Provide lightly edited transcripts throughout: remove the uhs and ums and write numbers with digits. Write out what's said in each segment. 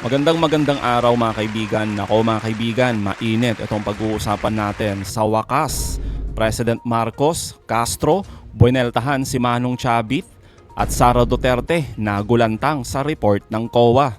Magandang araw mga kaibigan. Nako mga kaibigan, mainit itong pag-uusapan natin. Sa wakas, President Marcos, Castro, bueneltahan si Manong Chavit at Sara Duterte nagulantang sa report ng COA.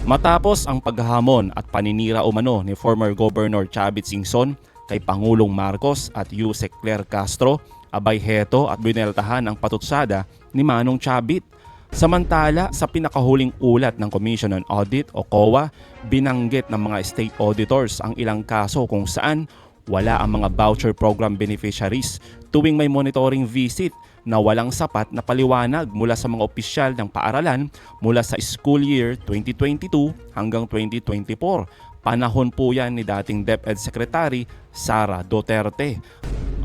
Matapos ang paghahamon at paninira umano ni former Governor Chavit Singson kay Pangulong Marcos at Yusek Claire Castro, abay heto at bueneltahan ang patutsada ni Manong Chavit. Samantala, sa pinakahuling ulat ng Commission on Audit o COA, binanggit ng mga state auditors ang ilang kaso kung saan wala ang mga voucher program beneficiaries tuwing may monitoring visit na walang sapat na paliwanag mula sa mga opisyal ng paaralan mula sa school year 2022 hanggang 2024. Panahon po yan ni dating DepEd Secretary Sara Duterte.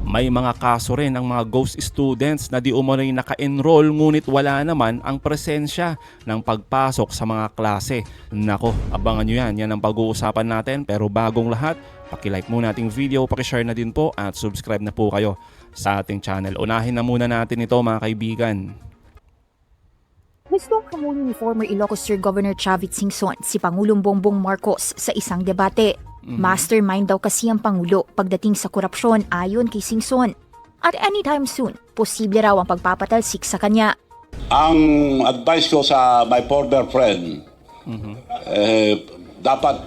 May mga kaso rin ang mga ghost students na di umano'y naka-enroll ngunit wala naman ang presensya ng pagpasok sa mga klase. Nako, abangan nyo yan. Yan ang pag-uusapan natin. Pero bagong lahat, paki-like muna ating video, paki-share na din po at subscribe na po kayo sa ating channel. Unahin na muna natin ito mga kaibigan. Gusto ang hamon ni former Ilocos Sur Governor Chavit Singson si Pangulong Bongbong Marcos sa isang debate. Mastermind daw kasi ang Pangulo pagdating sa korupsyon ayon kay Singson. At anytime soon, posible raw ang pagpapatalsik sa kanya. Ang advice ko sa my former friend, dapat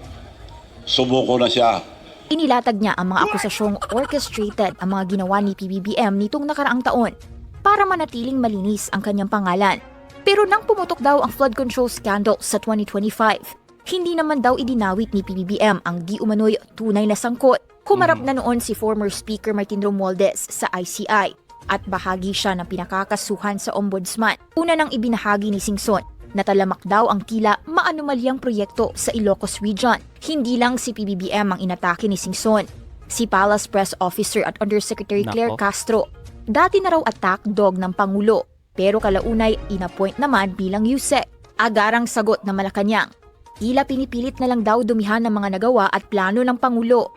sumuko na siya. Inilatag niya ang mga akusasyong orchestrated ang mga ginawa ni PBBM nitong nakaraang taon para manatiling malinis ang kanyang pangalan. Pero nang pumutok daw ang flood control scandal sa 2025, hindi naman daw idinawit ni PBBM ang di umano'y tunay na sangkot. Humarap na noon si former Speaker Martin Romualdez sa ICI at bahagi siya ng pinakakasuhan sa Ombudsman. Una nang ibinahagi ni Singson na talamak daw ang tila maanumalyang proyekto sa Ilocos Region. Hindi lang si PBBM ang inatake ni Singson. Si Palace Press Officer at Undersecretary Claire Castro, dati na raw attack dog ng Pangulo, pero kalaunay inappoint naman bilang Yusek. Agarang sagot na Malacanang, tila pinipilit na lang daw dumihan ng mga nagawa at plano ng Pangulo.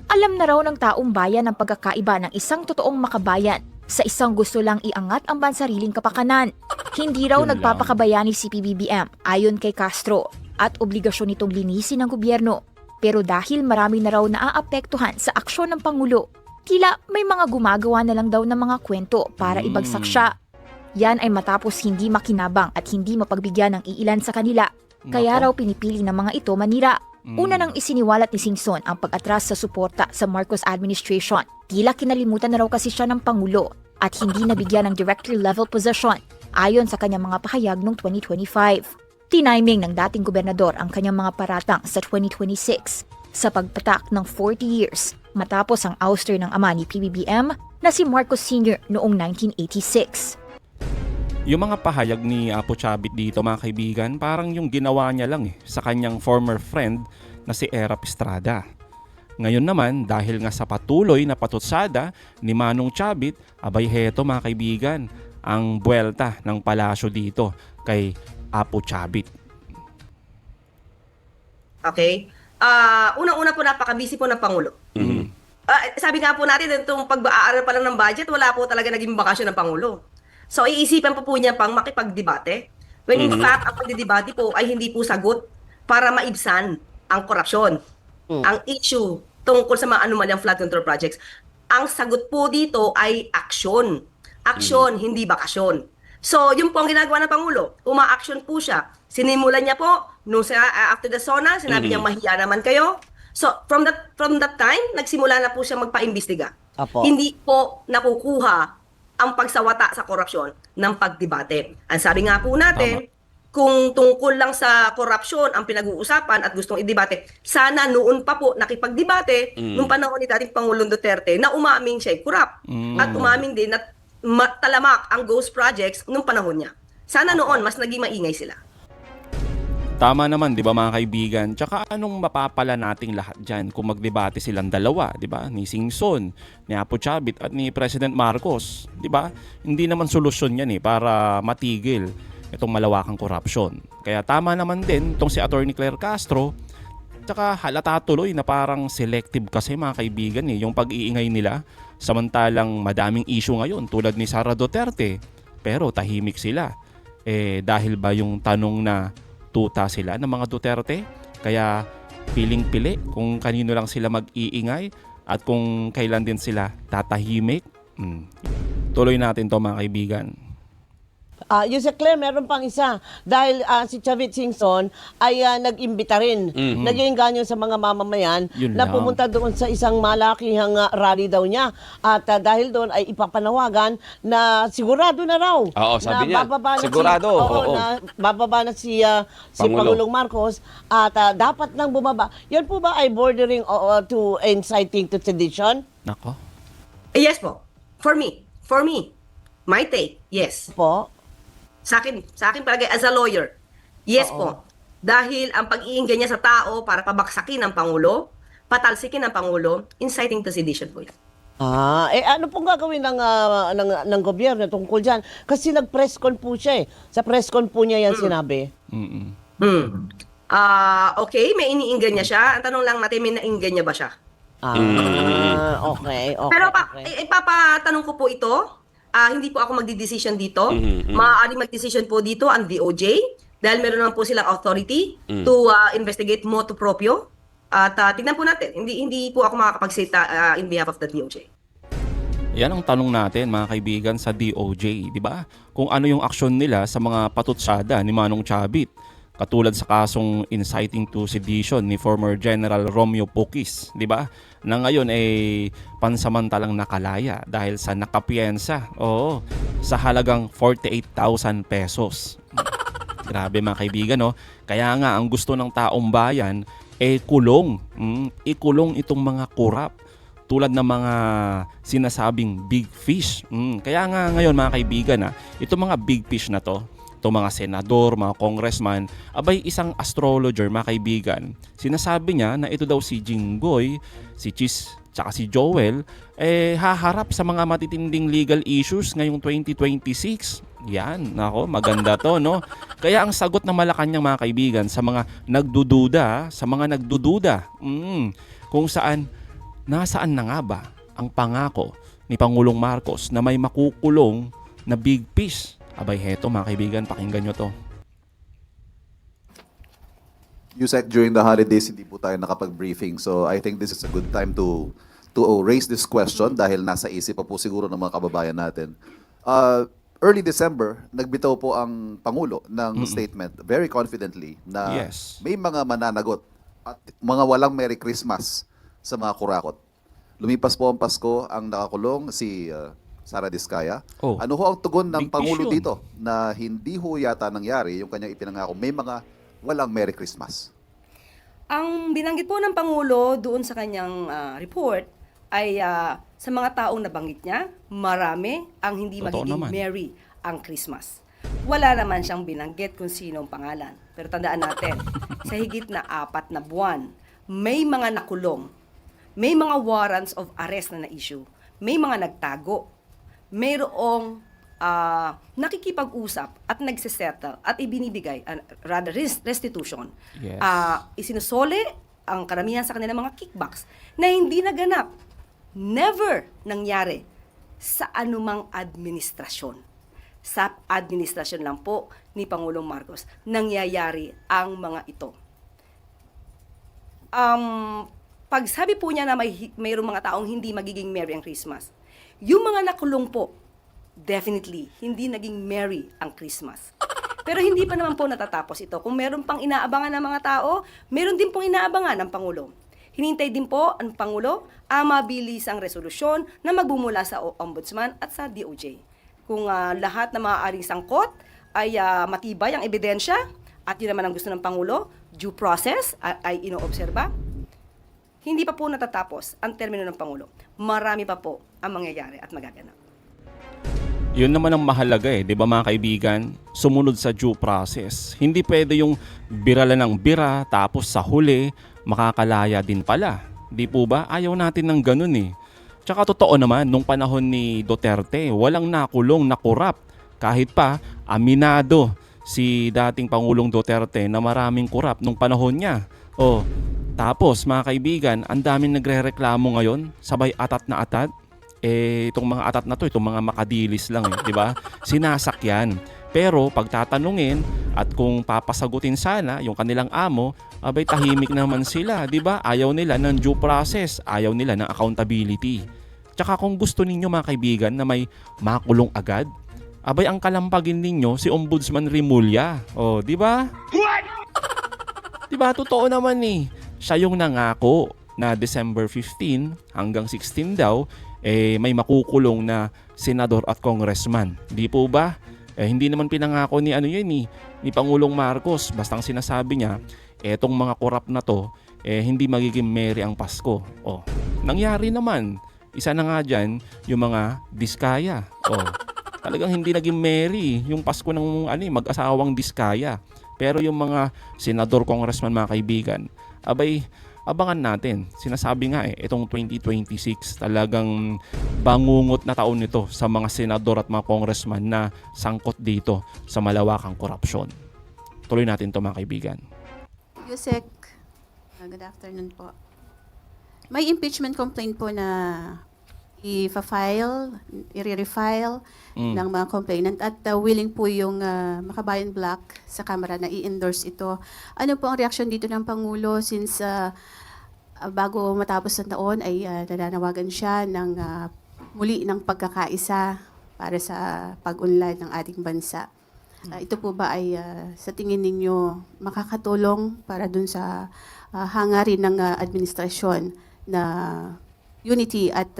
Alam na raw ng taong bayan ang pagkakaiba ng isang totoong makabayan sa isang gusto lang iangat ang bansariling kapakanan. Hindi raw nagpapakabayani si PBBM ayon kay Castro at obligasyon nitong linisin ng gobyerno. Pero dahil marami na raw naaapektuhan sa aksyon ng Pangulo, tila may mga gumagawa na lang daw ng mga kwento para ibagsak siya. Yan ay matapos hindi makinabang at hindi mapagbigyan ng iilan sa kanila. Kaya raw pinipili ng mga ito manira. Una nang isiniwalat ni Singson ang pag-atras sa suporta sa Marcos administration. Tila kinalimutan na raw kasi siya ng Pangulo at hindi nabigyan ng director-level position ayon sa kanyang mga pahayag noong 2025. Tiniming ng dating gobernador ang kanyang mga paratang sa 2026 sa pagpatak ng 40 years matapos ang ouster ng ama ni PBBM na si Marcos Sr. noong 1986. Yung mga pahayag ni Apo Chavit dito mga kaibigan, parang yung ginawa niya lang sa kanyang former friend na si Erap Estrada. Ngayon naman, dahil nga sa patuloy na patutsada ni Manong Chavit, abay heto mga kaibigan, ang buwelta ng palasyo dito kay Apo Chavit. Okay? Unang-una po napaka-busy po ng Pangulo. Sabi nga po natin, itong pag-aaral pa lang ng budget, wala po talaga naging bakasyon ng Pangulo. So, iisipan po niya pang makipagdebate. When in fact, ang pagdedebate po ay hindi po sagot para maibsan ang korupsyon. Ang issue tungkol sa mga anomalyang flood control projects. Ang sagot po dito ay action. Action, hindi bakasyon. So, yun po ang ginagawa ng Pangulo. Uma-action po siya. Sinimulan niya po, nung after the SONA, sinabi niya mahiya naman kayo. So, from that time, nagsimula na po siya magpa-imbestiga. Hindi po nakukuha ang pagsawata sa korupsyon ng pagdebate. Ang sabi nga po natin, kung tungkol lang sa korupsyon ang pinag-uusapan at gustong idebate, sana noon pa po nakipagdebate nung panahon ni dating Pangulong Duterte na umaming siya ay korap. At umaming din na talamak ang ghost projects nung panahon niya. Sana noon mas naging maingay sila. Tama naman, di ba mga kaibigan? Tsaka anong mapapala nating lahat dyan kung magdebate silang dalawa, di ba? Ni Singson, ni Apo Chavit at ni President Marcos, di ba? Hindi naman solusyon yan para matigil itong malawakang korupsyon. Kaya tama naman din itong si Attorney Claire Castro. Tsaka halata tuloy na parang selective kasi mga kaibigan yung pag-iingay nila. Samantalang madaming issue ngayon tulad ni Sara Duterte. Pero tahimik sila. Dahil ba yung tanong na tuta sila ng mga Duterte. Kaya piling-pili kung kanino lang sila mag-iingay at kung kailan din sila tatahimik. Tuloy natin to mga kaibigan. Yung sa Claire, meron pang isa. Dahil si Chavit Singson ay nag-imbita rin. Naging ganyo sa mga mamamayan Yun na lang. pumunta doon sa isang malakihang rally daw niya. At dahil doon ay ipapanawagan na sigurado na raw. Oo, sabi na niya. bababa na Sigurado, oo. na bababa na si Pangulong Marcos at dapat nang bumaba. Yan po ba ay bordering to inciting to sedition? Nako. Yes po. For me, my take, yes. Po? Sa akin palagay as a lawyer, yes po. Dahil ang pag-iinggan niya sa tao para pabaksakin ang Pangulo, patalsikin ang Pangulo, inciting to sedition po yan. Ano pong gagawin ng gobyerno tungkol dyan? Kasi nag-press con po siya eh. Sa press con po niya yan sinabi. Okay, may iniinggan niya siya. Ang tanong lang natin, may nainggan niya ba siya? Okay. Pero Okay. ipapatanong ko po ito, hindi po ako magdi-decision dito. Maaaring mag-decision po dito ang DOJ dahil meron naman po silang authority to investigate motu proprio. At tignan po natin, hindi po ako makakapagsalita in behalf of the DOJ. Yan ang tanong natin mga kaibigan sa DOJ, di ba? Kung ano yung aksyon nila sa mga patutsada ni Manong Chavit. Katulad sa kasong inciting to sedition ni former General Romeo Pukis, di ba? Na ngayon ay pansamantalang nakalaya dahil sa nakapiyensa. Oo, sa halagang 48,000 pesos. Grabe mga kaibigan, no? Kaya nga ang gusto ng taong bayan kulong. Ikulong itong mga kurap tulad ng mga sinasabing big fish. Kaya nga ngayon mga kaibigan, itong mga big fish na to, itong mga senador, mga congressman, abay isang astrologer mga kaibigan. Sinasabi niya na ito daw si Jinggoy, si Chis, tsaka si Joel, haharap sa mga matitinding legal issues ngayong 2026. Yan, nako, maganda to, no? Kaya ang sagot ng Malacanang mga kaibigan sa mga nagdududa, kung saan, nasaan na nga ba ang pangako ni Pangulong Marcos na may makukulong na big fish? Abay, heto mga kaibigan, pakinggan nyo to. You said during the holidays hindi po tayo nakapag-briefing. So I think this is a good time to raise this question dahil nasa isip pa po siguro ng mga kababayan natin. Early December, nagbitaw po ang Pangulo ng statement very confidently na Yes. may mga mananagot at mga walang Merry Christmas sa mga kurakot. Lumipas po ang Pasko, ang nakakulong si Sara Diskaya. Oh. Ano ho ang tugon ng Big Pangulo fish yun. dito na hindi ho yata nangyari yung kanyang ipinangako may mga walang Merry Christmas? Ang binanggit po ng Pangulo doon sa kanyang report ay sa mga taong nabanggit niya, marami ang hindi Totoo magiging naman. merry ang Christmas. Wala naman siyang binanggit kung sino ang pangalan. Pero tandaan natin, sa higit na 4 na buwan, may mga nakulong, may mga warrants of arrest na na-issue, may mga nagtago, mayroong nakikipag-usap at nagsisettle at ibinibigay, rather restitution. Yes. Isinusole ang karamihan sa kanilang mga kickbacks na hindi naganap, never nangyari sa anumang administrasyon. Sa administrasyon lang po ni Pangulong Marcos nangyayari ang mga ito. Pag sabi po niya na mayroong mga taong hindi magiging merry ang Christmas, yung mga nakulong po, definitely, hindi naging merry ang Christmas. Pero hindi pa naman po natatapos ito. Kung meron pang inaabangan ng mga tao, meron din pong inaabangan ng Pangulo. Hinintay din po ang Pangulo ang mabilis ang resolusyon na magbumula sa Ombudsman at sa DOJ. Kung lahat na maaaring sangkot ay matibay ang ebidensya at yun naman ang gusto ng Pangulo, due process ay inoobserba, hindi pa po natatapos ang termino ng Pangulo. Marami pa po ang mangyayari at magaganap. Yun naman ang mahalaga di ba mga kaibigan? Sumunod sa due process. Hindi pwede yung bira lang ng bira tapos sa huli makakalaya din pala. Di po ba? Ayaw natin ng ganun Tsaka totoo naman, nung panahon ni Duterte, walang nakulong na korap. Kahit pa, aminado si dating Pangulong Duterte na maraming korap nung panahon niya. Tapos mga kaibigan, ang daming nagrereklamo ngayon, sabay atat na atat. Itong mga atat na to, itong mga makadilis lang di ba? Sinasakyan. Pero pag tatanungin, At kung papasagutin sana yung kanilang amo, abay tahimik naman sila, 'di ba? Ayaw nila ng due process, ayaw nila ng accountability. Tsaka kung gusto ninyo mga kaibigan na may makulong agad, abay ang kalampagin ninyo si Ombudsman Rimulya. Oh, 'di ba? Di ba? Totoo naman eh. Siya yung nangako na December 15 hanggang 16 daw, may makukulong na senador at congressman. Di po ba? Hindi naman pinangako ni ni Pangulong Marcos. Bastang sinasabi niya, etong mga korap na to, hindi magiging merry ang Pasko. Oh, nangyari naman. Isa na nga dyan, yung mga Diskaya. Oh, talagang hindi naging merry yung Pasko ng mag-asawang Diskaya. Pero yung mga senador, congressman, mga kaibigan, abay, abangan natin. Sinasabi nga itong 2026 talagang bangungot na taon nito sa mga senador at mga congressman na sangkot dito sa malawakang korupsyon. Tuloy natin to mga kaibigan. Yusek, good afternoon po. May impeachment complaint po na i-refile ng mga complainant at willing po yung Makabayan Black sa Kamara na i-endorse ito. Ano po ang reaksyon dito ng Pangulo since bago matapos ng taon ay nananawagan siya ng muli ng pagkakaisa para sa pag-unlad ng ating bansa. Ito po ba ay sa tingin ninyo makakatulong para dun sa hangarin ng administrasyon na unity at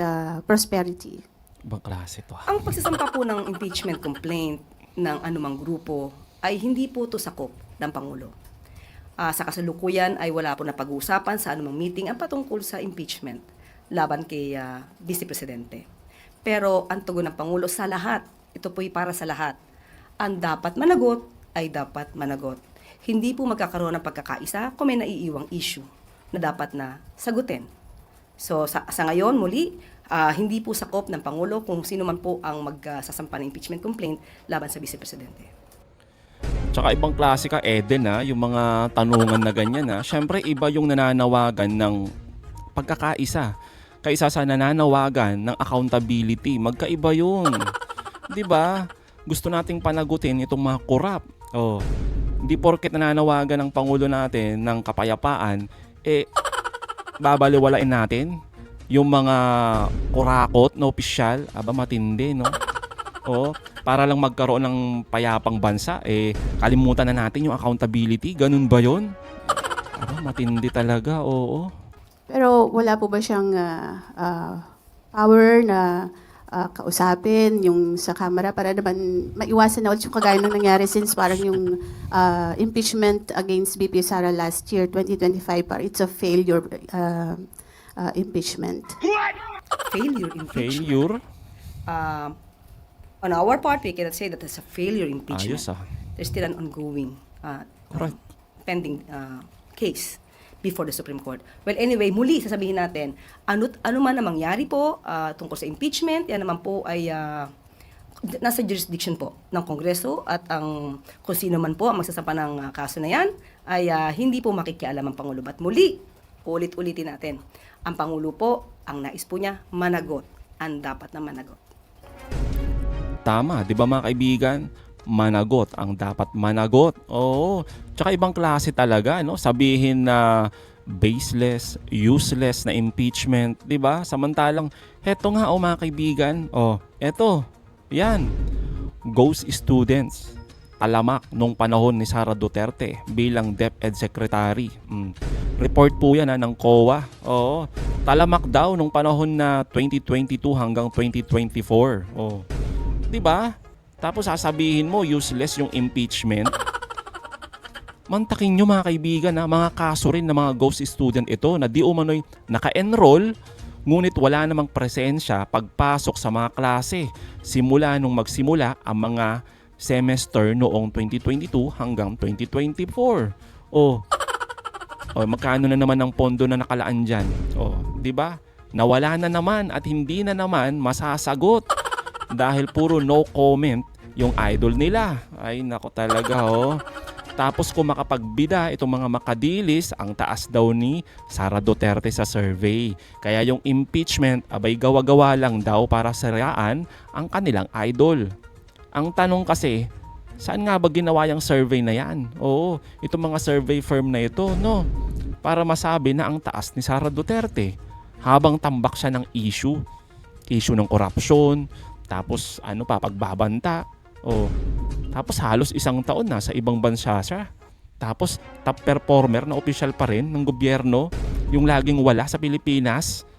prosperity? Ibang klase to. Ang pagsasampa po ng impeachment complaint ng anumang grupo ay hindi po ito sakop ng Pangulo. Sa kasalukuyan ay wala po na pag-uusapan sa anumang meeting ang patungkol sa impeachment laban kay Vice Presidente. Pero ang tugon ng Pangulo sa lahat, ito po'y para sa lahat. Ang dapat managot ay dapat managot. Hindi po magkakaroon ng pagkakaisa kung may naiiwang issue na dapat na sagutin. So sa ngayon, muli, hindi po sakop ng Pangulo kung sino man po ang magsasampa ng impeachment complaint laban sa Vice Presidente. Tsaka ibang klase ka, Eden, yung mga tanungan na ganyan. Siyempre, iba yung nananawagan ng pagkakaisa kaysa sa nananawagan ng accountability. Magkaiba yun. Di ba? Gusto nating panagutin itong mga korap. Oh, hindi porket nananawagan ng Pangulo natin ng kapayapaan, babaliwalain natin yung mga kurakot na opisyal. Aba, matindi, no? O, para lang magkaroon ng payapang bansa, kalimutan na natin yung accountability. Ganun ba yun? Aba, matindi talaga, oo. Pero wala po ba siyang power na kausapin yung sa Kamara para naman maiwasan na ulit yung kagaya ng nangyari since parang yung impeachment against VP Sara last year, 2025, parang it's a failure impeachment. Failure impeachment. Failure? On our part, we cannot say that it's a failure impeachment. Ayos, There's still an ongoing Correct. pending case before the Supreme Court. Well, anyway, muli sasabihin natin, ano man ang mangyari po tungkol sa impeachment, yan naman po ay nasa jurisdiction po ng Kongreso at ang kung sino man po ang magsasampa ng kaso na yan ay hindi po makikialam ang Pangulo. But muli, ulit-ulitin natin, ang Pangulo po, ang nais po niya, managot. Ang dapat na managot. Tama, di ba mga kaibigan? Managot ang dapat managot. Oo. Tsaka ibang klase talaga, no? Sabihin na baseless, useless na impeachment, di ba? Samantalang, heto nga mga kaibigan. Eto. Yan. Ghost students. Talamak nung panahon ni Sara Duterte bilang DepEd Secretary. Report po yan ng COA. Oo. Talamak daw nung panahon na 2022 hanggang 2024. Di ba? Tapos sasabihin mo, useless yung impeachment. Mantakin nyo mga kaibigan, mga kaso rin ng mga ghost student ito na di umano'y naka-enroll, ngunit wala namang presensya pagpasok sa mga klase simula nung magsimula ang mga semester noong 2022 hanggang 2024. Magkano na naman ang pondo na nakalaan dyan? Di ba? Nawala na naman at hindi na naman masasagot dahil puro no comment yung idol nila. Ay, nako talaga, Tapos kung makapagbida itong mga makadilis, ang taas daw ni Sara Duterte sa survey. Kaya yung impeachment, abay gawa-gawa lang daw para siraan ang kanilang idol. Ang tanong kasi, Saan nga ba ginawa yung survey na yan? Oo, itong mga survey firm na ito, no? Para masabi na ang taas ni Sara Duterte habang tambak siya ng issue ng korupsyon, tapos ano pa, pagbabanta. Oh, tapos halos isang taon na sa ibang bansa siya. Tapos top performer na official pa rin ng gobyerno, yung laging wala sa Pilipinas.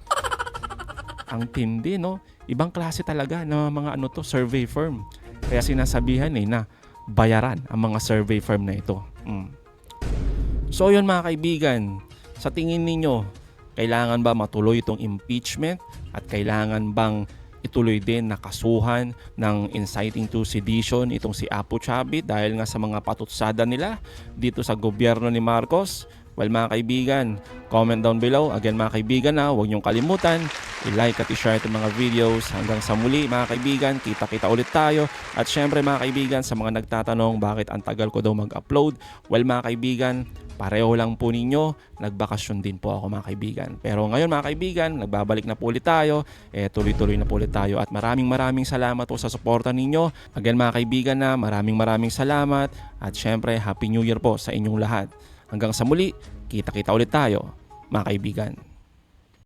Ang tindi, no? Ibang klase talaga ng mga survey firm. Kaya sinasabihan na bayaran ang mga survey firm na ito. So yun mga kaibigan, sa tingin ninyo, kailangan ba matuloy itong impeachment at kailangan bang ituloy din na kasuhan ng inciting to sedition itong si Apo Chavit dahil nga sa mga patutsada nila dito sa gobyerno ni Marcos? Well mga kaibigan, comment down below. Again mga kaibigan, huwag niyong kalimutan i-like at i-share itong mga videos. Hanggang sa muli mga kaibigan, kita-kita ulit tayo. At syempre mga kaibigan, sa mga nagtatanong bakit ang tagal ko daw mag-upload, well mga kaibigan, pareho lang po ninyo, nagbakasyon din po ako mga kaibigan. Pero ngayon mga kaibigan, nagbabalik na po ulit tayo, tuloy-tuloy na po ulit tayo at maraming salamat po sa suporta ninyo. Again mga kaibigan maraming salamat at syempre Happy New Year po sa inyong lahat. Hanggang sa muli, kita-kita ulit tayo mga kaibigan.